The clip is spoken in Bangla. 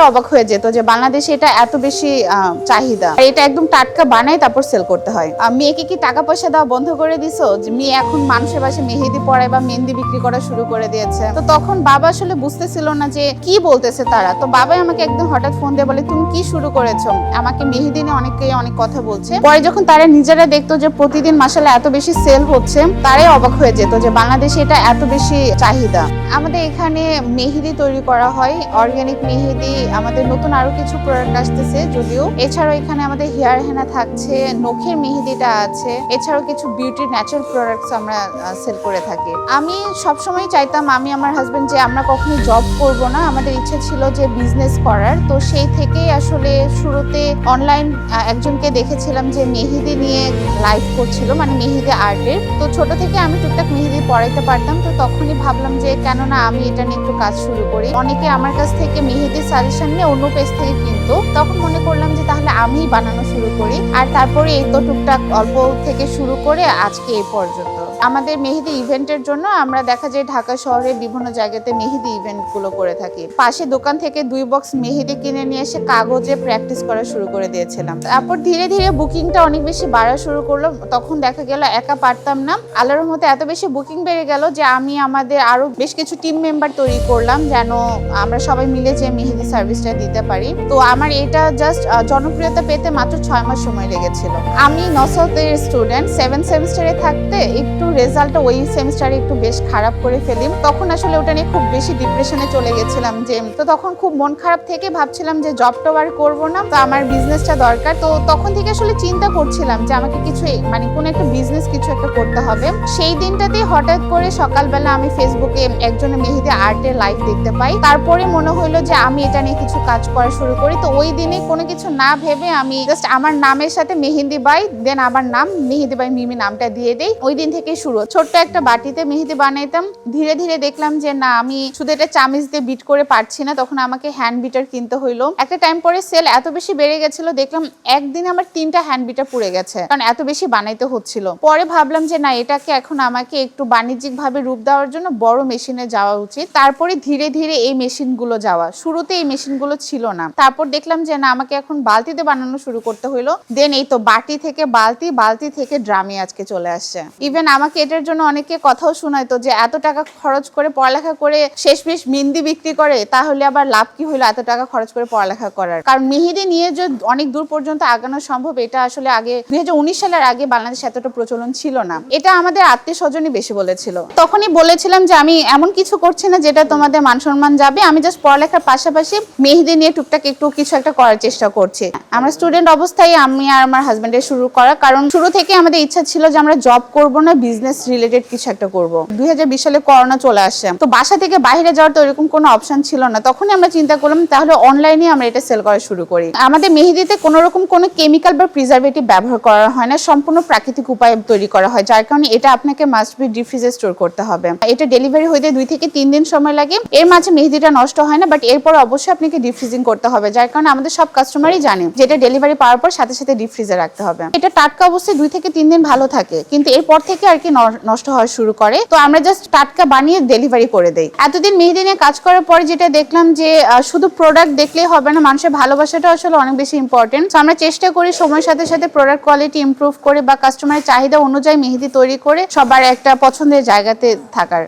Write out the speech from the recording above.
অবাক হয়ে যেত যে বাংলাদেশে এটা এত বেশি চাহিদা, এটা একদম টাটকা বানায় তারপর সেল করতে হয়। মেয়েকে কি টাকা পয়সা দেওয়া বন্ধ করে দিছো যে মেয়ে এখন মানুষের বাসায় মেহেদি পড়ায় বা মেহেদি বিক্রি করা শুরু করে দিয়েছে? তো তখন বাবা আসলে বুঝতেছিল না যে কি বলতেছে তারা। তো বাবাই আমাকে একদম হঠাৎ ফোন দিয়ে বলে, তুমি কি শুরু করেছো? আমাকে মেহেদি নিয়ে অনেকেই অনেক কথা বলছে। পরে যখন তারা নিজেরা দেখতো যে প্রতিদিন মাশাআল্লাহ এত বেশি সেল হচ্ছে, তারাই অবাক হয়ে যেত যে বাংলাদেশে এটা এত বেশি চাহিদা। আমাদের এখানে মেহেদি তৈরি করা হয়, অর্গানিক মেহেদি। আমাদের নতুন আরো কিছু প্রোডাক্ট আসতেছে যদিও। এছাড়াও এখানে আমাদের হেয়ার হেনা থাকছে, নখের মেহেদিটা আছে। এছাড়াও কিছু বিউটি ন্যাচারাল প্রোডাক্টস আমরা সেল করে থাকি। আমি সবসময় চাইতাম, আমি আমার হাজবেন্ড, যে আমরা কখনোই জব করব না। আমাদের ইচ্ছে ছিল যে বিজনেস করার। তো সেই থেকেই আসলে শুরুতে অনলাইন একজনকে দেখেছিলাম যে মেহেদি নিয়ে লাইভ করছিল, মানে মেহেদি আর্টের। তো ছোট থেকে আমি টুকটাক মেহেদি পড়াইতে পারতাম। তো তখনই ভাবলাম যে কেন না আমি এটা নিয়ে একটু কাজ শুরু করি। অনেকে আমার কাছ থেকে মেহেদি সাজেশন নিয়ে অন্য পেজ থেকে কিনতো। তখন মনে করলাম যে তাহলে আমিই বানানো শুরু করি। আর তারপরে এই তো টুকটাক অল্প থেকে শুরু করে আজকে এই পর্যন্ত। আমাদের মেহেদি ইভেন্টের জন্য আমরা দেখা যায় ঢাকা শহরে বিভিন্ন জায়গাতে মেহেদি ইভেন্ট গুলো করে থাকি। পাশে দোকান থেকে 2 বক্স মেহেদি কিনে নিয়ে এসে কাগজে প্র্যাকটিস করা শুরু করে দিয়েছিলাম। তারপর ধীরে ধীরে বুকিংটা অনেক বেশি বাড়া শুরু করলো। তখন দেখা গেল একা পারতাম না। আল্লাহর রহমতে এত বেশি বুকিং বেড়ে গেল যে আমি আমাদের আরো বেশ কিছু টিম মেম্বার তৈরি করলাম যেন আমরা সবাই মিলে যে মেহেদি সার্ভিসটা দিতে পারি। তো আমার এটা জাস্ট জনপ্রিয়তা পেতে মাত্র 6 মাস সময় লেগেছিল। আমি নসতের স্টুডেন্ট, 7 সেমিস্টারে থাকতে একটু রেজাল্টটা ওই সেমিস্টারে একটু বেশ খারাপ করে ফেলি। তখন আসলে ওটা নিয়ে খুব বেশি ডিপ্রেশনে চলে গেছিলাম। যে তো তখন খুব মন খারাপ থেকে ভাবছিলাম যে জবটা আর করবো না, তো আমার বিজনেসটা দরকার। তো তখন থেকে আসলে চিন্তা করছিলাম যে আমাকে কিছু মানে কোন একটা বিজনেস কিছু একটা করতে হবে। সেই দিনটাতেই হঠাৎ করে সকালবেলা আমি ফেসবুকে একজনের মেহেদি আর্টের লাইভ দেখতে পাই। তারপরে মনে হলো যে আমি এটা নিয়ে কিছু কাজ করা শুরু করি। তো ওই দিনে কোনো কিছু না ভেবে আমি জাস্ট আমার নামের সাথে মেহেদি বাই, দেন আমার নাম মেহেদি বাই মিমি নামটা দিয়ে দেই। ওই দিন থেকে শুরু। ছোট্ট একটা বাটিতে মেহেদি বানাইতাম। ধীরে ধীরে দেখলাম যে না, আমি শুধু এটা চামিচ দিয়ে বিট করে পারছি না। তখন আমাকে হ্যান্ড বিটার কিনতে হইলো। একটা টাইম পরে সেল এত বেশি বেড়ে গেছিল, দেখলাম একদিনে আমার 3টা হ্যান্ড বিটার পুড়ে গেছে, কারণ এত বেশি বানাইতে হচ্ছিল। পরে ভাবলাম যে না, এটাকে এখন আমাকে একটু বাণিজ্যিক ভাবে রূপ দেওয়ার জন্য বড় মেশিনে যাওয়া উচিত। তারপরে ধীরে ধীরে এই মেশিনগুলো যাওয়া। শুরুতে এই মেশিনগুলো ছিল না। তারপর দেখলাম যে না, আমাকে এখন বালতিতে বানানো শুরু করতে হইলো। দেন এই তো বাটি থেকে বালতি, বালতি থেকে ড্রামে আজকে চলে আসছে। ইভেন আমাকে এটার জন্য অনেকে কথাও শোনাইতো যে এত টাকা খরচ করে পড়ালেখা করে শেষমেশ মেহেদি বিক্রি করে, তাহলে আবার লাভ কি হলো এত টাকা খরচ করে পড়ালেখা করার? কারণ মেহেদি নিয়ে যে অনেক দূর পর্যন্ত আগানো সম্ভব, এটা আসলে আগে 2019 সালের আগে বাংলাদেশে এতটা প্রচলন ছিল না। এটা আমাদের আত্মীয় স্বজনই বেশি বলেছিল। তখনই বলেছিলাম যে আমি এমন কিছু করছি না যেটা তোমাদের মান সম্মান যাবে। আমি জাস্ট পড়ালেখার পাশাপাশি মেহেদি নিয়ে টুকটাক একটু কিছু একটা করার চেষ্টা করছি। আমরা স্টুডেন্ট অবস্থায় আমি আর আমার হাজবেন্ডের শুরু করা, কারণ শুরু থেকে আমাদের ইচ্ছা ছিল যে আমরা জব করব না, বিজনেস রিলেটেড কিছু একটা করব। 2020 সালে করোনা চলে আসে। তো বাসা থেকে বাইরে যাওয়ার তো এরকম কোনো অপশন ছিল না। তখনই আমরা চিন্তা করলাম তাহলে অনলাইনে আমরা এটা সেল করা শুরু করি। আমাদের মেহেদিতে কোনো রকম কোনো কেমিক্যাল বা প্রিজারভেটিভ ব্যবহার করা হয় না, সম্পূর্ণ প্রাকৃতিক উপায়ে তৈরি করা হয়, যার কারণে এটা আপনাকে মাস্ট বি ডিপ ফ্রিজে স্টোর করতে হবে। এটা ডেলিভারি হইতে 2 থেকে 3 দিন সময় লাগে। এর মাঝে মেহেদিটা নষ্ট হয় না, বাট এরপর অবশ্যই আপনাকে ডিপ ফ্রিজিং করতে হবে, যার কারণে আমাদের সব কাস্টমারই জানে যে এটা ডেলিভারি পাওয়ার পর সাথে সাথে ডিপ ফ্রিজে রাখতে হবে। এটা টাটকা অবস্থায় 2 থেকে 3 দিন ভালো থাকে, কিন্তু এরপর থেকে আর কি নষ্ট হওয়া শুরু করে। তো আমরা জাস্ট টাটকা বানিয়ে ডেলিভারি করে দেই। এতদিন মেহেদি নিয়ে কাজ করার পরে যেটা দেখলাম যে শুধু প্রোডাক্ট দেখলেই হবে না, মানুষের ভালোবাসাটা আসলে অনেক বেশি ইম্পর্টেন্ট। তো আমরা চেষ্টা করি সময়ের সাথে সাথে প্রোডাক্ট কোয়ালিটি ইমপ্রুভ করে বা কাস্টমারের চাহিদা অনুযায়ী মেহেদি তৈরি করে সবার একটা পছন্দের জায়গাতে থাকার।